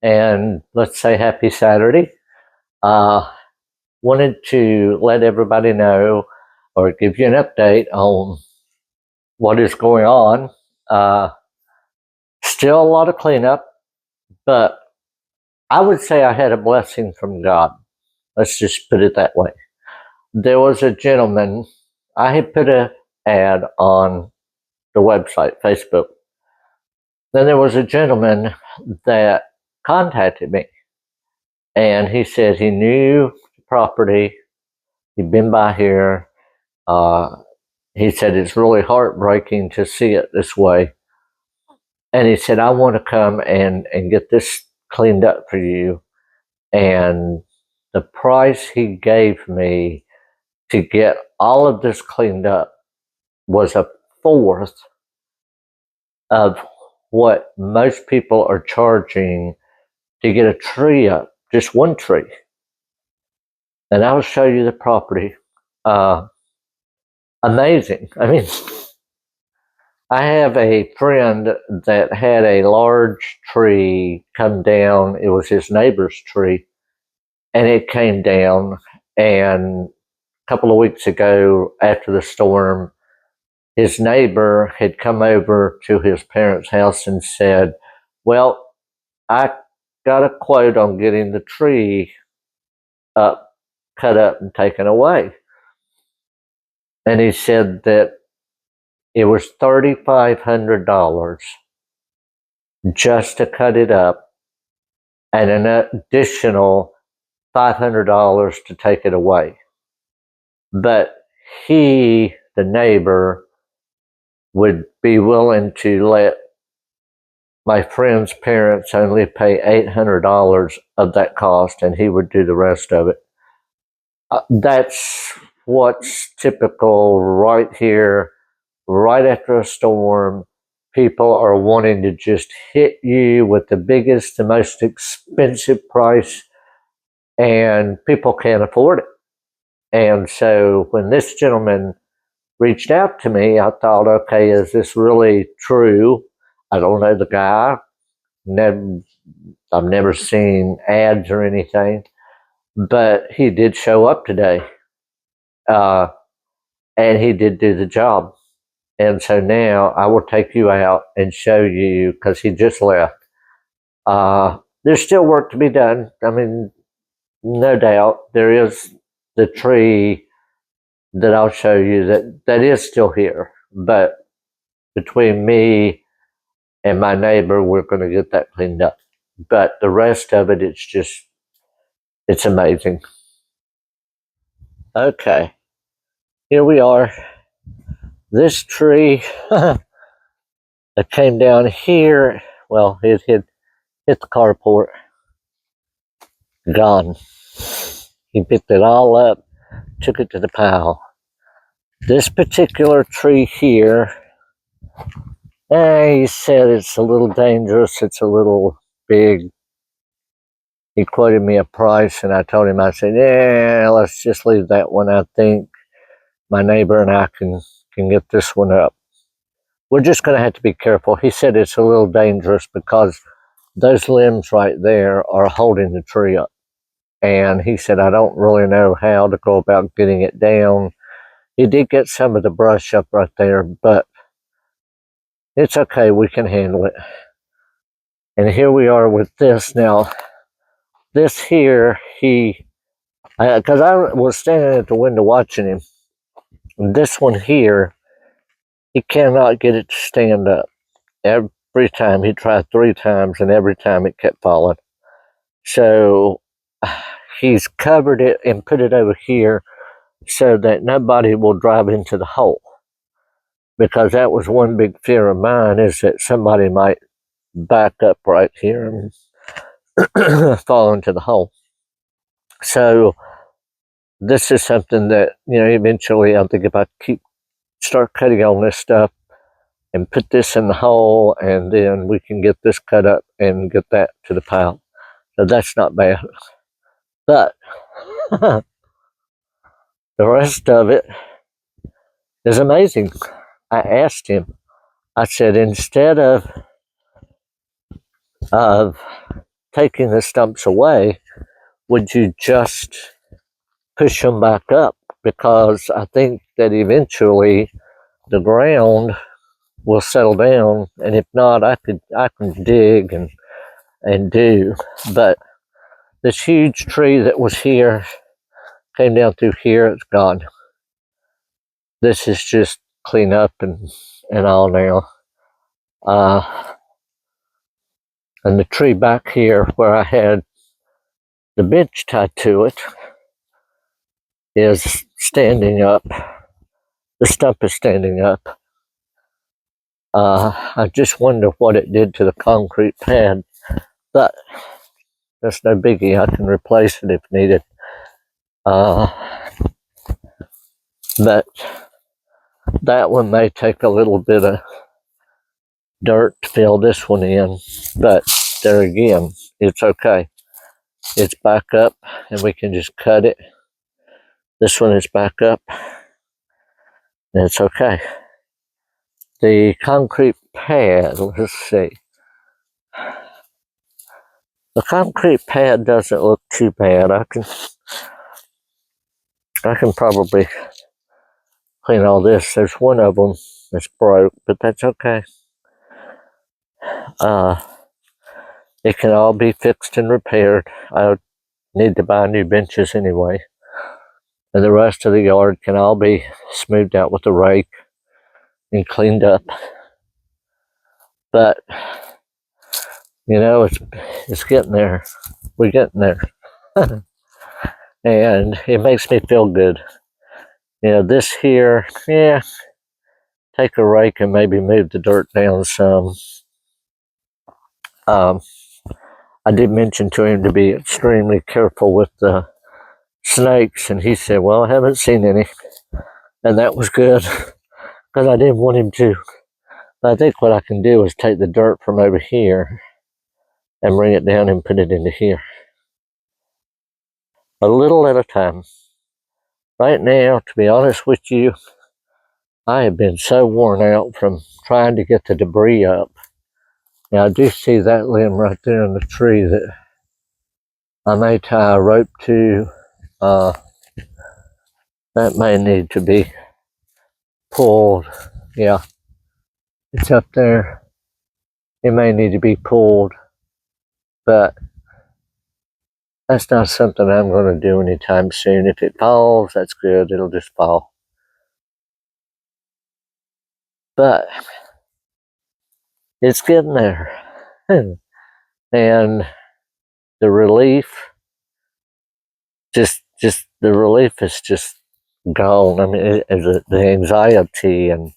and let's say happy Saturday. Uh, Wanted to let everybody know or give you an update on what is going on. Uh, Still a lot of cleanup, but I would say I had a blessing from God. Let's just put it that way. There was a gentleman, I had put an ad on the website, Facebook. Then there was a gentleman that contacted me, and he said he knew the property, he'd been by here. He said it's really heartbreaking to see it this way. And he said, I want to come and get this cleaned up for you. And the price he gave me to get all of this cleaned up was a fourth of what most people are charging to get a tree up, just one tree. And I will show you the property. Amazing. I mean, I have a friend that had a large tree come down. It was his neighbor's tree, and it came down. And a couple of weeks ago, after the storm, his neighbor had come over to his parents' house and said, well, I got a quote on getting the tree up, cut up, and taken away. And he said that it was $3,500 just to cut it up, and an additional $500 to take it away. But he, the neighbor, would be willing to let my friend's parents only pay $800 of that cost, and he would do the rest of it. That's what's typical right here, right after a storm. People are wanting to just hit you with the biggest, the most expensive price, and people can't afford it. And so when this gentleman reached out to me, I thought, okay, is this really true? I don't know the guy. I've never seen ads or anything, but he did show up today, and he did do the job. And so now I will take you out and show you, because he just left. There's still work to be done. I mean, no doubt there is the tree that I'll show you that is still here. But between me and my neighbor, we're going to get that cleaned up. But the rest of it, it's amazing. Okay, here we are. This tree that came down here, well, it hit the carport. Gone. He picked it all up, took it to the pile. This particular tree here, he said it's a little dangerous, it's a little big. He quoted me a price, and I told him, I said, yeah, let's just leave that one. I think my neighbor and I can get this one up. We're just going to have to be careful. He said it's a little dangerous because those limbs right there are holding the tree up. And he said, I don't really know how to go about getting it down. He did get some of the brush up right there, but it's okay. We can handle it. And here we are with this now. This here, because I was standing at the window watching him. This one here, he cannot get it to stand up. Every time, he tried 3 times, and every time it kept falling. So he's covered it and put it over here so that nobody will drive into the hole. Because that was one big fear of mine, is that somebody might back up right here and fall into the hole. So this is something that, eventually I think if I start cutting on this stuff and put this in the hole, and then we can get this cut up and get that to the pile. So that's not bad. But the rest of it is amazing. I asked him, I said, instead of taking the stumps away, would you just push them back up? Because I think that eventually the ground will settle down, and if not, I can dig and do. But this huge tree that was here came down through here. It's gone. This is just clean up and all now. And the tree back here where I had the bench tied to it is standing up. The stump is standing up. I just wonder what it did to the concrete pad, but that's no biggie. I can replace it if needed. But that one may take a little bit of dirt to fill this one in, but there again, it's okay. It's back up and we can just cut it. This one is back up and it's okay. The concrete pad, let's see. The concrete pad doesn't look too bad. I can probably clean all this. There's one of them that's broke, but that's okay. It can all be fixed and repaired. I need to buy new benches anyway. And the rest of the yard can all be smoothed out with a rake and cleaned up. But, you know, it's getting there. We're getting there. And it makes me feel good. You know, this here, yeah, take a rake and maybe move the dirt down some. I did mention to him to be extremely careful with the snakes, and he said, well, I haven't seen any. And that was good, because I didn't want him to. But I think what I can do is take the dirt from over here and bring it down and put it into here. A little at a time. Right now, to be honest with you, I have been so worn out from trying to get the debris up. Now, I do see that limb right there in the tree that I may tie a rope to. That may need to be pulled. Yeah, it's up there. It may need to be pulled, but that's not something I'm going to do anytime soon. If it falls, that's good. It'll just fall. But it's getting there. And the relief, just the relief is just gone. I mean, the anxiety, and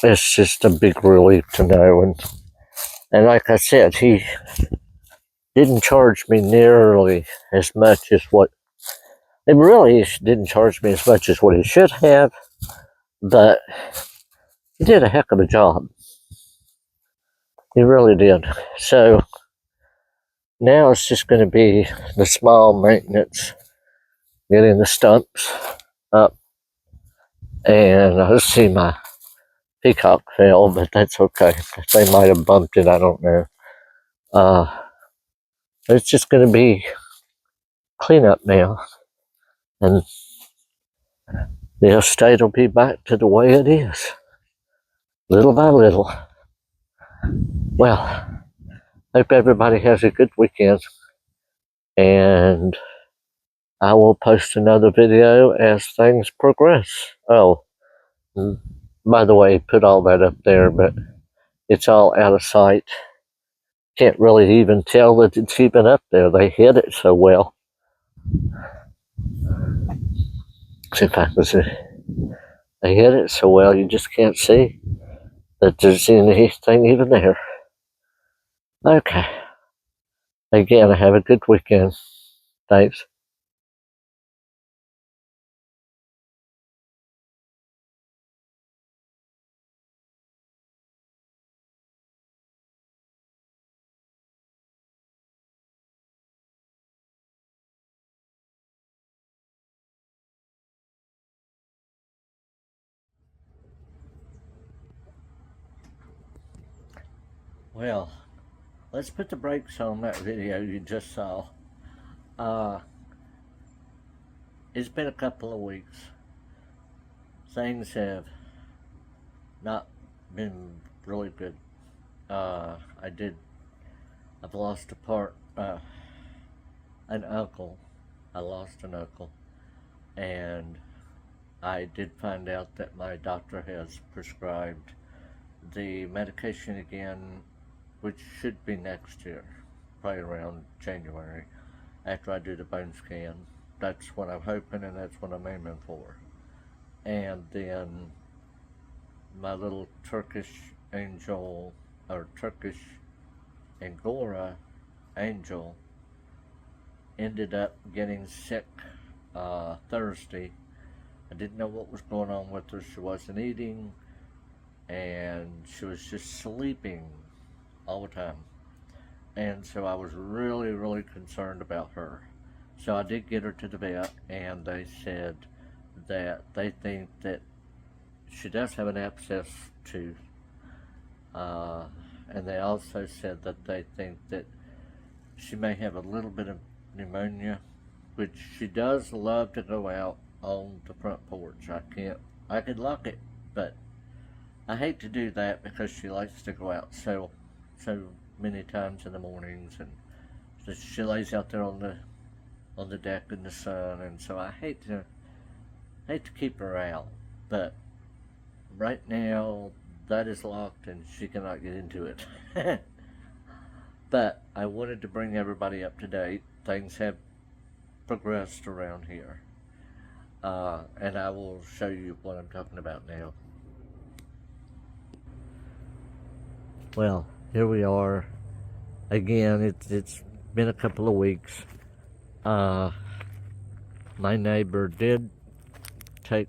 it's just a big relief to know. And like I said, he didn't charge me nearly as much as what, it really didn't charge me as much as what he should have, but he did a heck of a job. He really did. So now it's just going to be the small maintenance, getting the stumps up. And I see my peacock fell, but that's okay. They might have bumped it, I don't know. It's just going to be cleanup now. And the estate will be back to the way it is, little by little. Well, hope everybody has a good weekend. And I will post another video as things progress. Oh, by the way, put all that up there, but it's all out of sight. Can't really even tell that it's even up there. They hid it so well. See if I can see. They hid it so well, you just can't see that there's anything even there. Okay. Again, have a good weekend. Thanks. Well, let's put the brakes on that video you just saw. Uh, it's been a couple of weeks. Things have not been really good. I've lost an uncle. I lost an uncle, and I did find out that my doctor has prescribed the medication again, which should be next year, probably around January, after I do the bone scan. That's what I'm hoping, and that's what I'm aiming for. And then my little Turkish angel, or Turkish Angora angel, ended up getting sick Thursday. I didn't know what was going on with her. She wasn't eating, and she was just sleeping all the time. And so I was really, really concerned about her. So I did get her to the vet, and they said that they think that she does have an abscess tooth. And they also said that they think that she may have a little bit of pneumonia, which she does love to go out on the front porch. I could lock it, but I hate to do that because she likes to go out so many times in the mornings, and so she lays out there on the deck in the sun, and so I hate to keep her out. But right now that is locked and she cannot get into it. But I wanted to bring everybody up to date. Things have progressed around here, and I will show you what I'm talking about now. Well, here we are again. It's been a couple of weeks. My neighbor did take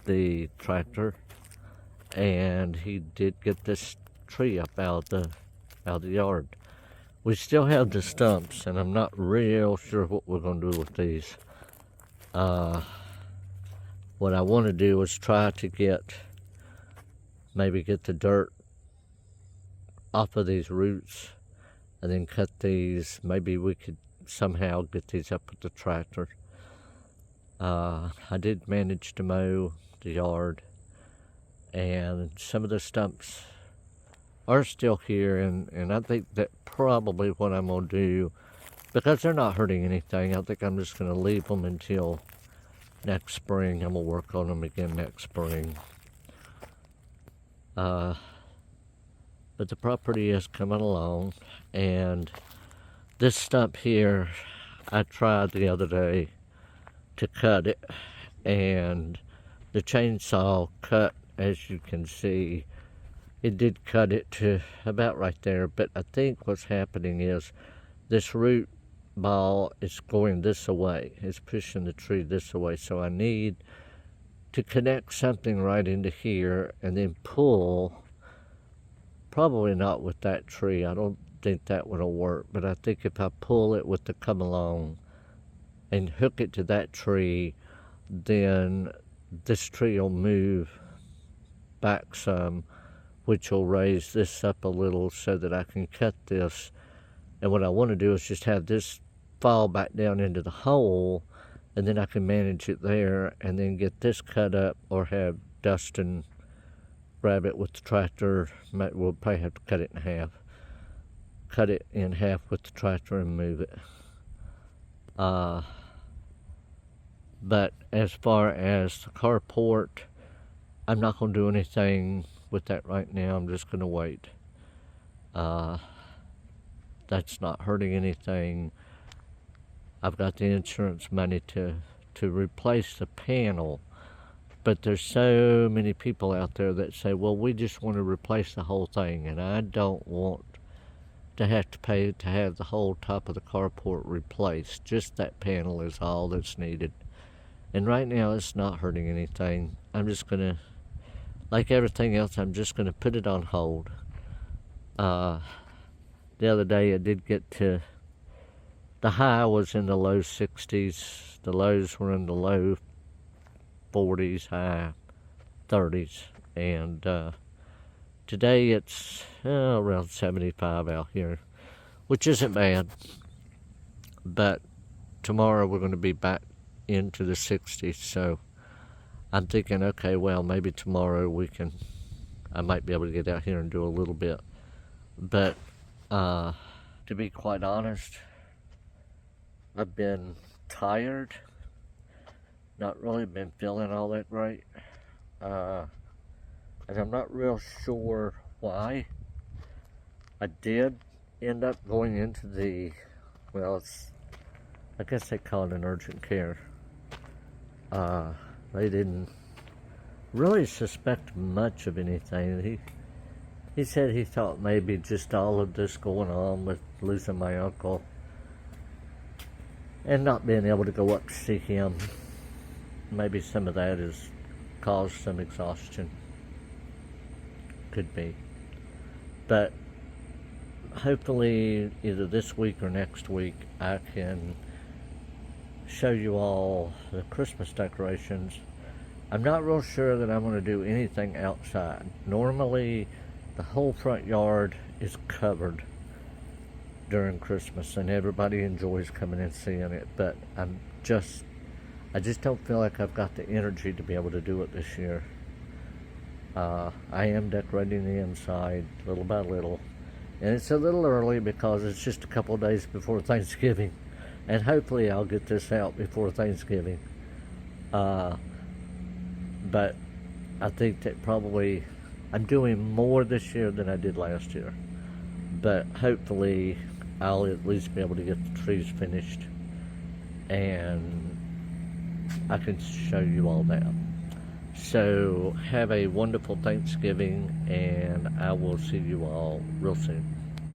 the tractor, and he did get this tree up out of the yard. We still have the stumps, and I'm not real sure what we're going to do with these. What I want to do is try to maybe get the dirt off of these roots, and then cut these. Maybe we could somehow get these up with the tractor. I did manage to mow the yard, and some of the stumps are still here, and I think that probably what I'm going to do, because they're not hurting anything, I think I'm just going to leave them until next spring. I'm going to work on them again next spring. But the property is coming along, and this stump here, I tried the other day to cut it, and the chainsaw cut, as you can see, it did cut it to about right there. But I think what's happening is this root ball is going this way. It's pushing the tree this way. So I need to connect something right into here and then pull. Probably not with that tree. I don't think that would work. But I think if I pull it with the come along and hook it to that tree, then this tree will move back some, which will raise this up a little so that I can cut this. And what I want to do is just have this fall back down into the hole, and then I can manage it there, and then get this cut up, or have Dustin grab it with the tractor. We'll probably have to cut it in half. Cut it in half with the tractor and move it. But as far as the carport, I'm not going to do anything with that right now. I'm just going to wait. That's not hurting anything. I've got the insurance money to replace the panel, but there's so many people out there that say, well, we just want to replace the whole thing, and I don't want to have to pay to have the whole top of the carport replaced. Just that panel is all that's needed. And right now it's not hurting anything. I'm just going to, like everything else, I'm just going to put it on hold. The other day I did get to, the high was in the low 60s. The lows were in the low 40s, high 30s. And Today it's around 75 out here, which isn't bad. But tomorrow we're going to be back into the 60s, so I'm thinking, okay, well, maybe tomorrow I might be able to get out here and do a little bit. But to be quite honest, I've been tired, not really been feeling all that great, and I'm not real sure why. I did end up going into I guess they call it an urgent care. They didn't really suspect much of anything. He said he thought maybe just all of this going on with losing my uncle and not being able to go up to see him, maybe some of that has caused some exhaustion. Could be. But hopefully either this week or next week I can show you all the Christmas decorations. I'm not real sure that I'm going to do anything outside. Normally the whole front yard is covered during Christmas and everybody enjoys coming and seeing it, but I just don't feel like I've got the energy to be able to do it this year. I am decorating the inside little by little, and it's a little early because it's just a couple days before Thanksgiving, and hopefully I'll get this out before Thanksgiving. But I think that probably I'm doing more this year than I did last year, but hopefully I'll at least be able to get the trees finished and I can show you all that. So have a wonderful Thanksgiving, and I will see you all real soon.